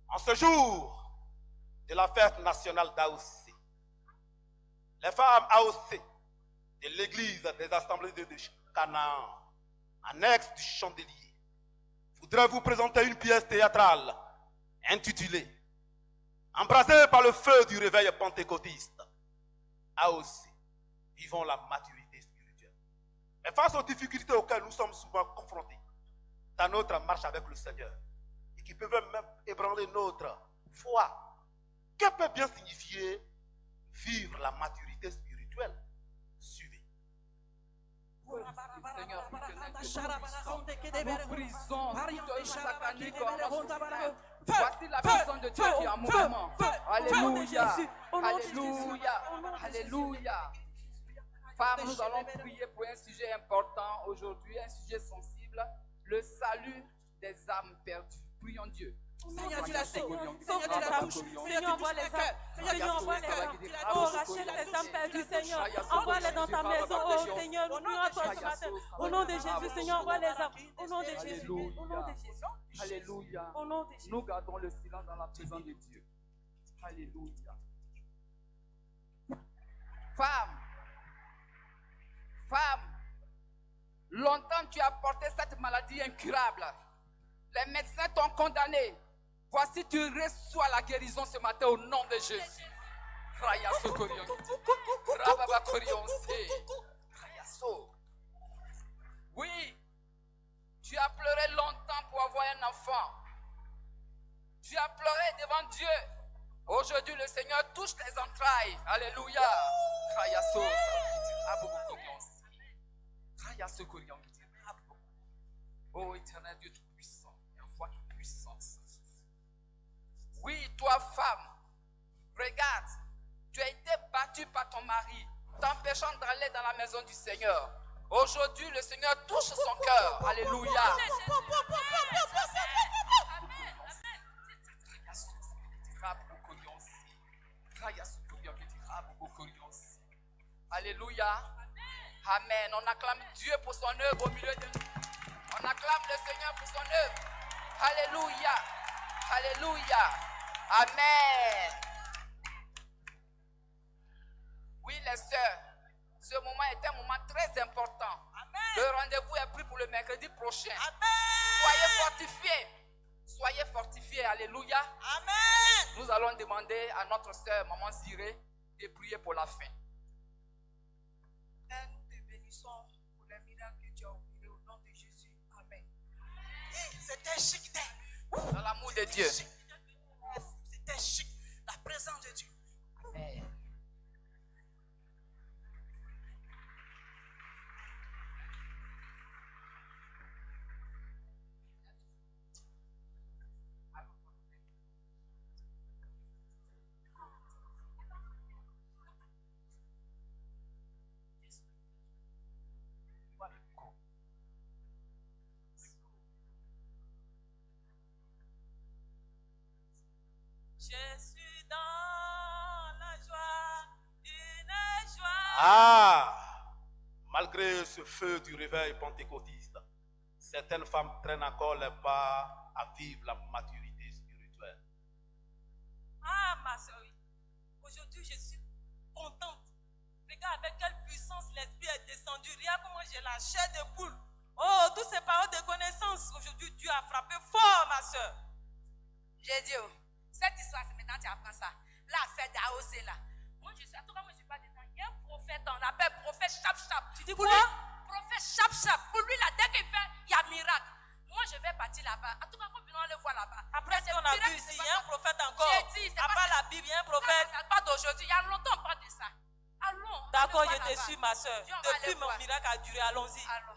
En ce jour de la fête nationale d'AOC, les femmes AOC de l'église des assemblées de Canaan, annexe du Chandelier, voudraient vous présenter une pièce théâtrale intitulée Embrasés par le feu du réveil pentecôtiste. AOC, vivons la maturité spirituelle. Et face aux difficultés auxquelles nous sommes souvent confrontés dans notre marche avec le Seigneur, et qui peuvent même ébranler notre foi, que peut bien signifier vivre la maturité spirituelle? Suivez. Seigneur, nous brisons toute satanique. Voici la puissance de Dieu qui est en mouvement. Alléluia. Alléluia. Alléluia. Femmes, nous allons prier pour un sujet important aujourd'hui, un sujet sensible, le salut des âmes perdues. Prions Dieu. Seigneur, tu la sais. Seigneur, tu la touches. Seigneur, envoie les âmes. Seigneur, envoie les âmes. Oh, rachète les âmes perdues, Seigneur. Envoie-les dans ta maison. Oh, Seieur, nous prions à toi ce matin. Au nom de Jésus, Seigneur, envoie les âmes. Au nom de Jésus. Au nom de Jésus. Alléluia. Au nom de Jésus. Nous gardons le silence dans la présence de Dieu. Alléluia. Femme, longtemps tu as porté cette maladie incurable. Les médecins t'ont condamné. Voici, tu reçois la guérison ce matin au nom de Jésus. Oui, tu as pleuré longtemps pour avoir un enfant. Tu as pleuré devant Dieu. Aujourd'hui, le Seigneur touche tes entrailles. Alléluia. Oh, éternel Dieu tout-puissant, envoie toute puissance. Oui, toi, femme, regarde, tu as été battue par ton mari, t'empêchant d'aller dans la maison du Seigneur. Aujourd'hui, le Seigneur touche son cœur. Alléluia. Alléluia. Amen. On acclame Dieu pour son œuvre au milieu de nous. On acclame le Seigneur pour son œuvre. Alléluia. Alléluia. Amen. Oui, les sœurs, ce moment est un moment très important. Amen. Le rendez-vous est pris pour le mercredi prochain. Amen. Soyez fortifiés. Soyez fortifiés. Alléluia. Amen. Nous allons demander à notre sœur, Maman Ziré, de prier pour la fin. Père, nous te bénissons pour les miracles que tu as opérés au nom de Jésus. Amen. C'était chic. Dans l'amour de Dieu. C'était chic. La présence de Dieu. Amen. Je suis dans la joie, une joie. Ah, malgré ce feu du réveil pentecôtiste, certaines femmes traînent encore les pas à vivre la maturité spirituelle. Ah, ma soeur, oui. Aujourd'hui, je suis contente. Regarde avec quelle puissance l'Esprit est descendu. Regarde comment j'ai la chair de poule. Oh, toutes ces paroles de connaissance. Aujourd'hui, Dieu a frappé fort, ma soeur. J'ai dit, cette histoire, c'est maintenant tu apprends ça. L'affaire d'AOC là. Moi, je suis, en tout cas, moi, je suis pas dedans. Il y a un prophète, on l'appelle prophète Chap. Tu dis pour quoi? lui, prophète Chap. Pour lui, là, dès qu'il fait, il y a miracle. Moi, je vais partir là-bas. En tout cas, faut venir le voir là-bas. Après ce qu'on a vu ici, il y a un prophète encore. J'ai dit, c'est à pas part ça. la Bible, il y a un prophète. Pas d'aujourd'hui. Il y a longtemps, on parle de ça. Allons. D'accord, je te suis, ma soeur. Dieu, on va Depuis aller mon voir. miracle a duré, allons-y. Alors.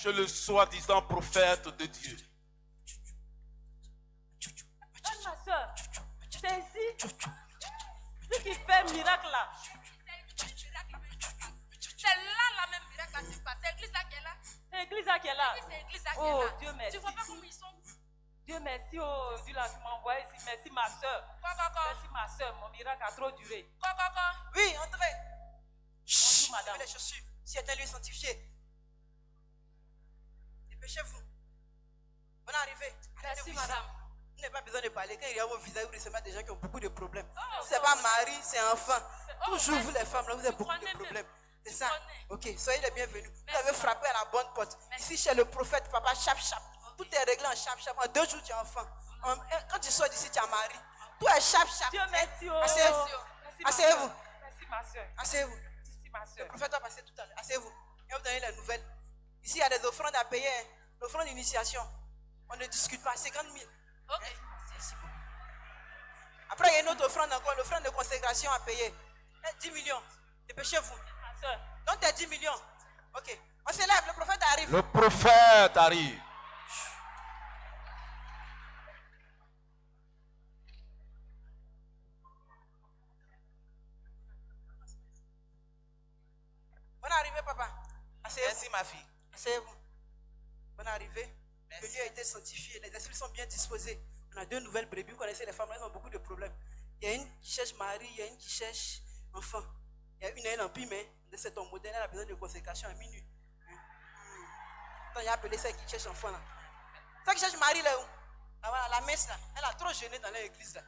Chez le soi-disant prophète de Dieu. Ma soeur, saisis Lui qui fait miracle là. C'est là la même miracle qui se passe. C'est l'église là qui est là. C'est l'église là qui est là. C'est l'église là qui Oh, est là. Dieu merci. Tu vois pas comment ils sont? Dieu merci, oh Dieu là, tu m'as envoyé ici. Merci ma soeur. Quoi? Merci ma soeur, mon miracle a trop duré. Quoi? Oui, entrez. Bonjour madame. Les chaussures. Si est un lieu sanctifié. Dépêchez-vous. Bonne arrivée. Merci madame. Vous n'avez pas besoin de parler. Quand il y a vos visages, vous recevez des gens qui ont beaucoup de problèmes. Oh, Ce n'est pas mari, c'est enfant. Oh, Toujours merci. vous les femmes, là, vous avez Tu beaucoup de connais même. problèmes. C'est Tu ça. connais. Ok, soyez les bienvenus. Vous Merci. avez frappé à la bonne porte. Merci. Ici, chez le prophète, papa, chap. Tout est réglé en chap. En 2 jours, tu es enfant. Quand tu sors d'ici, tu as mari. Tout est chap. Dieu merci, oh. Asseyez-vous. Merci, ma Asseyez-vous. soeur. Merci ma soeur. Asseyez-vous. Merci ma Le soeur. prophète va passer tout à l'heure. Asseyez-vous. Et vous donnez les nouvelles. Ici, il y a des offrandes à payer. Hein. L'offrande d'initiation. On ne discute pas. 50 000. Ok. C'est bon. Après, il y a une autre offrande encore. L'offrande de consécration à payer. 10 millions. Dépêchez-vous. Ma soeur. Donc, tu as 10 millions. Ok. On se lève. Le prophète arrive. Le prophète arrive. Bonne arrivée, papa. Asseyez-vous. Merci ma fille. Asseyez-vous. Bonne arrivée. Merci. Le lieu a été sanctifié. Les esprits sont bien disposés. On a 2 nouvelles brebis. Vous connaissez les femmes, elles ont beaucoup de problèmes. Il y a une qui cherche mari, il y a une qui cherche enfant. Il y a une, elle en pime, mais c'est ton modèle, elle a besoin de consécration à minuit. Attends, il a appelé celle qui cherche enfant là. Celle qui cherche mari là où? Ah, voilà, la messe là. Elle a trop jeûné dans l'église là.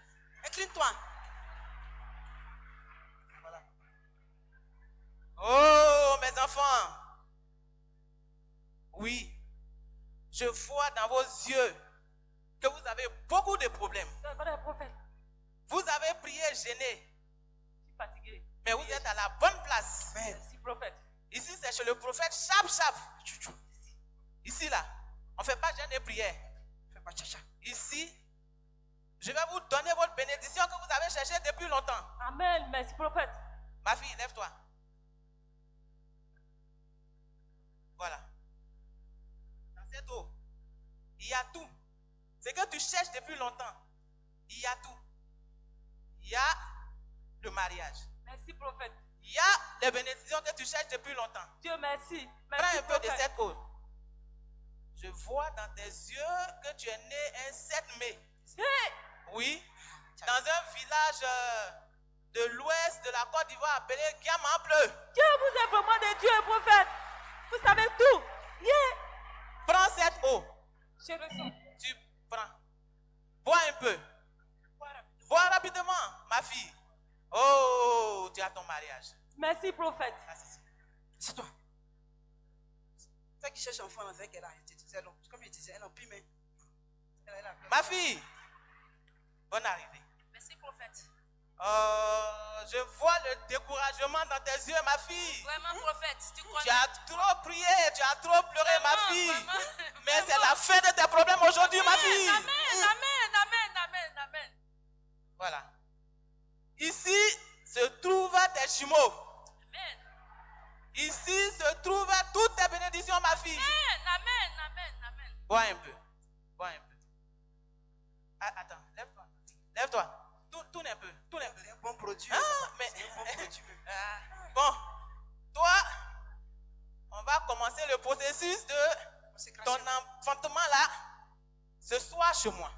Incline-toi. Voilà. Oh, mes enfants. Oui, je vois dans vos yeux que vous avez beaucoup de problèmes. C'est vrai, prophète. Vous avez prié, gêné, Je suis fatigué. mais vous êtes à la bonne place. Merci, prophète. Ici, c'est chez le prophète Chap. Ici, là, on ne fait pas jeûne et prière. Fais pas tcha-tcha. Ici, je vais vous donner votre bénédiction que vous avez cherchée depuis longtemps. Amen. Merci, prophète. Ma fille, lève-toi. Voilà. Dans cette eau, il y a tout. Ce que tu cherches depuis longtemps, il y a tout. Il y a le mariage. Merci, prophète. Il y a les bénédictions que tu cherches depuis longtemps. Dieu merci. Prends Merci, un peu de prophète. cette eau. Je vois dans tes yeux que tu es né un 7 mai. Hey! Oui. Dans un village de l'ouest de la Côte d'Ivoire appelé Guiamample. Dieu vous est vraiment de Dieu, prophète. Vous savez tout. Yeah. Prends cette eau. Je ressens. Tu prends. Bois un peu. Bois rapidement, ma fille. Oh, tu as ton mariage. Merci, prophète. Assise. C'est toi. Celle qui cherche enfant, c'est qu'elle a arrêté. Comme je disais, elle en pime. Ma fille, bonne arrivée. Merci prophète. Je vois le découragement dans tes yeux, ma fille. Vraiment prophète. Tu connais. Tu as trop prié, tu as trop pleuré, ma Vraiment, fille. vraiment, Mais c'est vraiment. la fin de tes problèmes aujourd'hui, ma fille. Amen. Voilà. Ici se trouvent tes jumeaux. Amen. Ici se trouvent toutes tes bénédictions, ma fille. Amen. Bois un peu. Bois un peu. Ah, attends, lève-toi. Lève-toi. Tourne un peu. C'est un bon produit. Ah, mais. C'est un bon produit. Ah, bon, toi, on va commencer le processus de ton enfantement là, ce soir chez moi.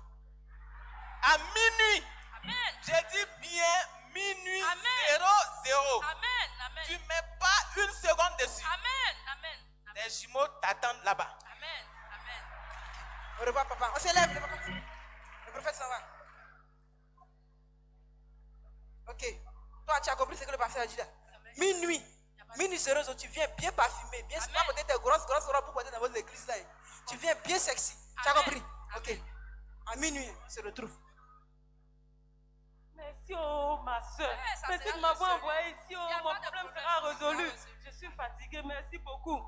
À minuit. Amen. J'ai dit bien minuit Amen. 00. Amen. Tu ne mets pas une seconde dessus. Amen. Les jumeaux t'attendent là-bas. Amen. Au revoir, papa. On se lève, le papa. Le prophète s'en va. Ok. Toi, tu as compris ce que le pasteur a dit là. Minuit 00, tu viens bien parfumé, bien Amen. pas porter tes grosses robes pour porter dans votre église là. Tu viens bien sexy. Tu as Amen. compris? Ok. À minuit, on se retrouve. Merci, oh, ma soeur. Ouais, ça Merci sera de m'avoir résolu. envoyé ici. Il Oh, y a mon pas de problème problème, sera ça sera résolu. résolu. Je suis fatiguée. Merci beaucoup.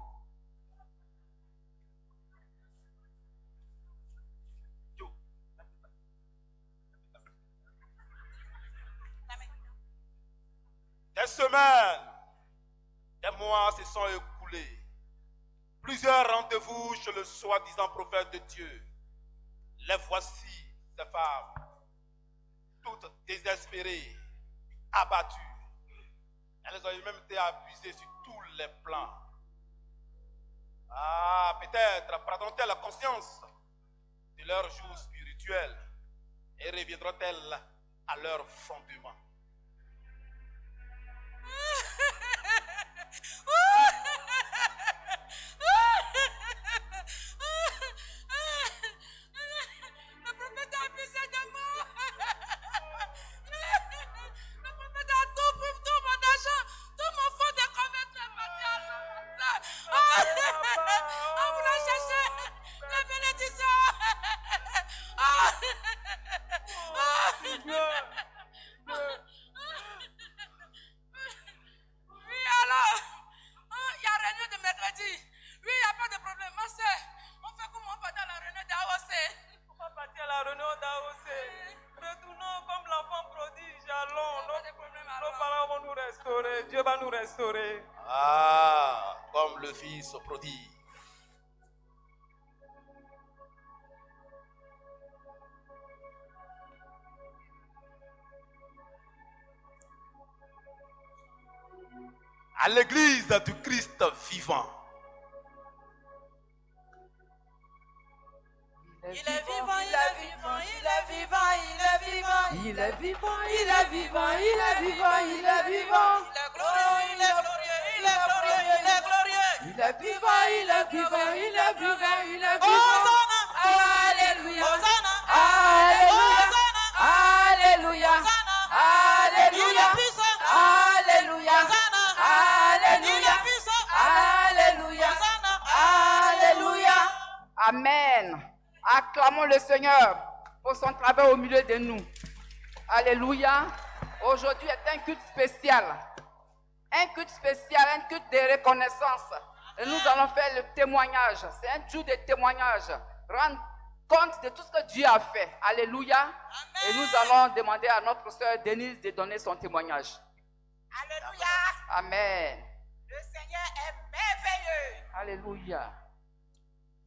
Des semaines, des mois se sont écoulés. Plusieurs rendez-vous chez le soi-disant prophète de Dieu. Les voici, ces femmes. toutes désespérées, abattues. Elles ont même été abusées sur tous les plans. Ah, peut-être prendront-elles conscience de leur jour spirituel et reviendront-elles à leur fondement. Le prophète a abusé de moi. Le prophète a tout pris, tout mon argent, tout mon fonds de commerce est parti à l'autre. On voulait chercher la bénédiction. Oui, alors, il y a réunion de mercredi. Oui, il n'y a pas de problème. Ma soeur, on fait comment on va dans la réunion d'AOC? On va partir à la réunion d'AOC. Retournons comme l'enfant prodige. Allons. Nos parents vont nous restaurer. Dieu va nous restaurer. Ah, comme le fils prodigue. À l'église du Christ vivant. Il est vivant, il est vivant, il est vivant, il est vivant. Il est vivant, il est vivant, il est vivant, il est vivant. Il est glorieux, il est glorieux, il est glorieux, il est glorieux. Il est vivant, il est vivant, il est vivant, il est vivant. Hosanna, Alléluia. Hosanna, Alléluia. Alléluia. il est Alléluia. puissant. Alléluia. Hosanna, il Alléluia. est puissant. Alléluia. Hosanna, Alléluia. Amen. Acclamons le Seigneur pour son travail au milieu de nous. Alléluia. Aujourd'hui est un culte spécial. Un culte spécial, un culte de reconnaissance. Et nous allons faire le témoignage. C'est un jour de témoignage. Rendre compte de tout ce que Dieu a fait. Alléluia. Et nous allons demander à notre sœur Denise de donner son témoignage. Alléluia. Amen. Le Seigneur est merveilleux. Alléluia.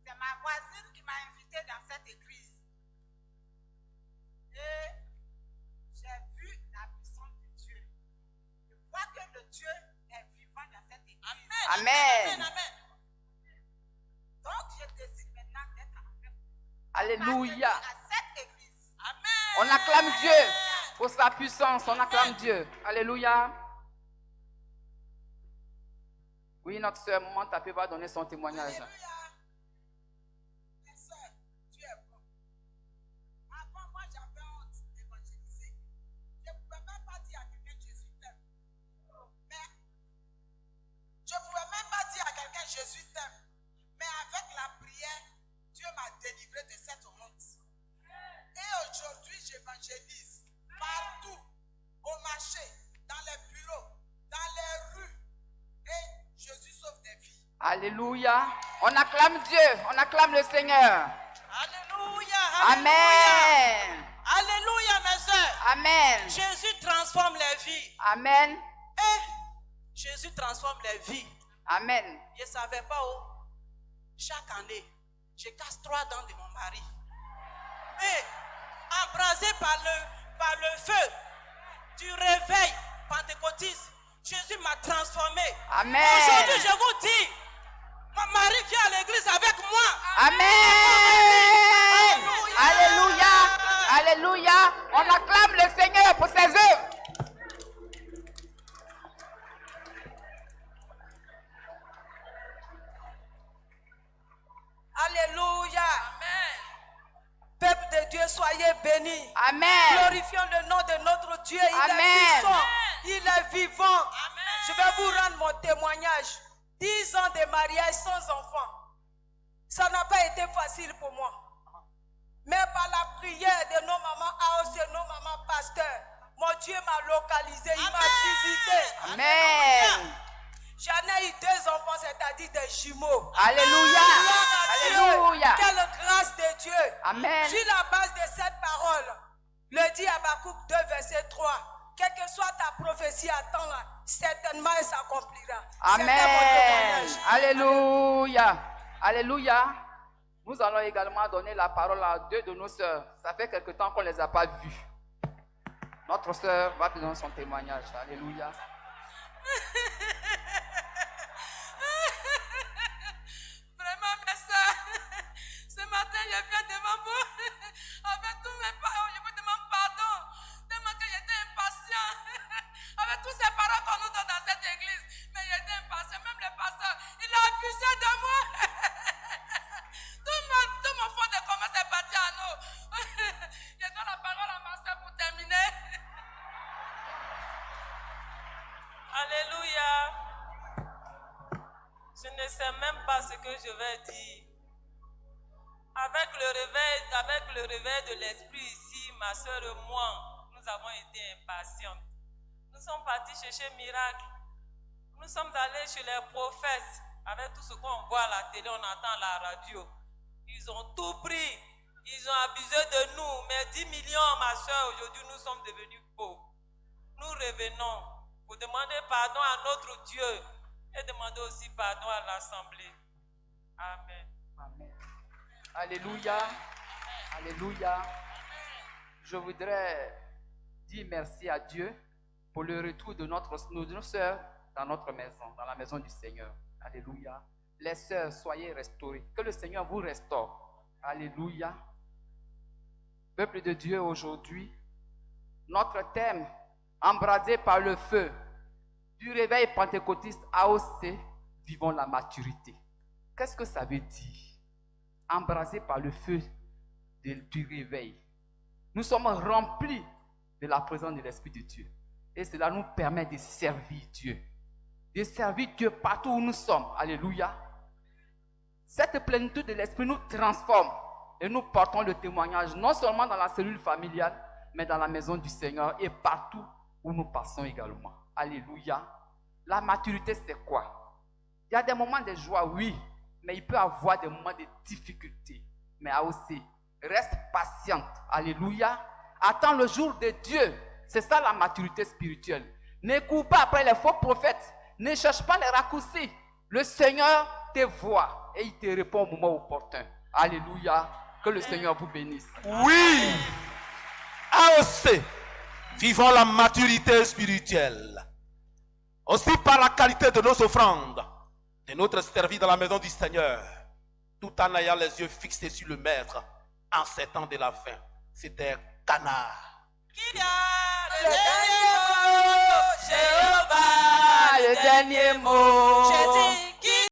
C'est ma voisine qui m'a invité dans cette église. Et j'ai vu la puissance de Dieu. Je vois que le Dieu est vivant dans cette église. Amen. Donc je décide maintenant d'être avec vous. Alléluia. À cette église. Amen. On acclame Dieu pour sa puissance. On acclame Dieu. Alléluia. Oui, notre sœur, maman Tapé va donner son témoignage. Alléluia. Mes soeurs, Dieu est bon. Avant, moi, j'avais honte d'évangéliser. Je ne pouvais même pas dire à quelqu'un Jésus t'aime. Mais je ne pouvais même pas dire à quelqu'un Jésus t'aime. Mais avec la prière, Dieu m'a délivré de cette honte. Et aujourd'hui, j'évangélise partout, au marché, dans les bureaux, dans les rues. Et Jésus sauve des vies. Alléluia. On acclame Dieu. On acclame le Seigneur. Alléluia. Amen. Alléluia, mes soeurs. Amen. Jésus transforme les vies. Amen. Et Jésus transforme les vies. Amen. Je ne savais pas où. Chaque année, je casse 3 dents de mon mari. Mais embrasé par le feu du réveil pentecôtiste, Jésus m'a transformé. Amen. Aujourd'hui, je vous dis, mon mari vient à l'église avec moi. Amen. Alléluia. Alléluia. On acclame le Seigneur pour ses œuvres. Alléluia. Peuple de Dieu, soyez bénis. Amen. Glorifions le nom de notre Dieu. Il Amen. est puissant. Il est vivant. Je vais vous rendre mon témoignage. 10 ans de mariage sans enfant. Ça n'a pas été facile pour moi. Mais par la prière de nos mamans AOC, nos mamans pasteurs, mon Dieu m'a localisé. Il m'a visité. Amen. J'en ai eu 2 enfants, c'est-à-dire des jumeaux. Alléluia. Alléluia. Quelle grâce de Dieu. Amen. Sur la base de cette parole, le dit Habakkuk 2, verset 3. Quelle que soit ta prophétie, attends-la. Certainement, elle s'accomplira. Amen. C'était mon témoignage. Alléluia. Alléluia. Nous allons également donner la parole à 2 de nos sœurs. Ça fait quelque temps qu'on ne les a pas vues. Notre sœur va te donner son témoignage. Alléluia. Vraiment, mes soeurs, ce matin, je viens devant vous avec tous mes parents. Je vous demande pardon, tellement que j'étais impatient avec tous ces paroles qu'on nous donne dans cette église. Mais j'étais impatient, même le pasteur, il a abusé de moi. Tout mon fond de commerce est parti à nous. Je donne la parole à ma soeur pour terminer. Alléluia. Je ne sais même pas ce que je vais dire. Avec le réveil de l'esprit ici, ma soeur et moi, nous avons été impatientes. Nous sommes partis chercher miracle. Nous sommes allés chez les prophètes. Avec tout ce qu'on voit à la télé, on entend à la radio. Ils ont tout pris. Ils ont abusé de nous. Mais 10 millions, ma soeur, aujourd'hui, nous sommes devenus pauvres. Nous revenons pour demander pardon à notre Dieu et demander aussi pardon à l'Assemblée. Amen. Amen. Alléluia. Alléluia. Je voudrais dire merci à Dieu pour le retour de nos sœurs dans notre maison, dans la maison du Seigneur. Alléluia. Les sœurs, soyez restaurées. Que le Seigneur vous restaure. Alléluia. Peuple de Dieu, aujourd'hui, notre thème, embrasé par le feu du réveil pentecôtiste AOC, vivons la maturité. Qu'est-ce que ça veut dire? Embrasé par le feu du réveil. Nous sommes remplis de la présence de l'Esprit de Dieu. Et cela nous permet de servir Dieu. De servir Dieu partout où nous sommes. Alléluia. Cette plénitude de l'Esprit nous transforme. Et nous portons le témoignage non seulement dans la cellule familiale, mais dans la maison du Seigneur et partout où nous passons également. Alléluia. La maturité, c'est quoi? Il y a des moments de joie, oui, mais il peut y avoir des moments de difficulté. Mais aussi, reste patiente. Alléluia. Attends le jour de Dieu. C'est ça la maturité spirituelle. N'écoute pas après les faux prophètes. Ne cherche pas les raccourcis. Le Seigneur te voit et il te répond au moment opportun. Alléluia. Que le Seigneur vous bénisse. Oui. AOC, vivons la maturité spirituelle. Aussi par la qualité de nos offrandes, de notre service dans la maison du Seigneur, tout en ayant les yeux fixés sur le Maître en ces temps de la fin. C'était Cana. Qui a le dernier mot? Jéhovah, Le dernier mot. J'ai dit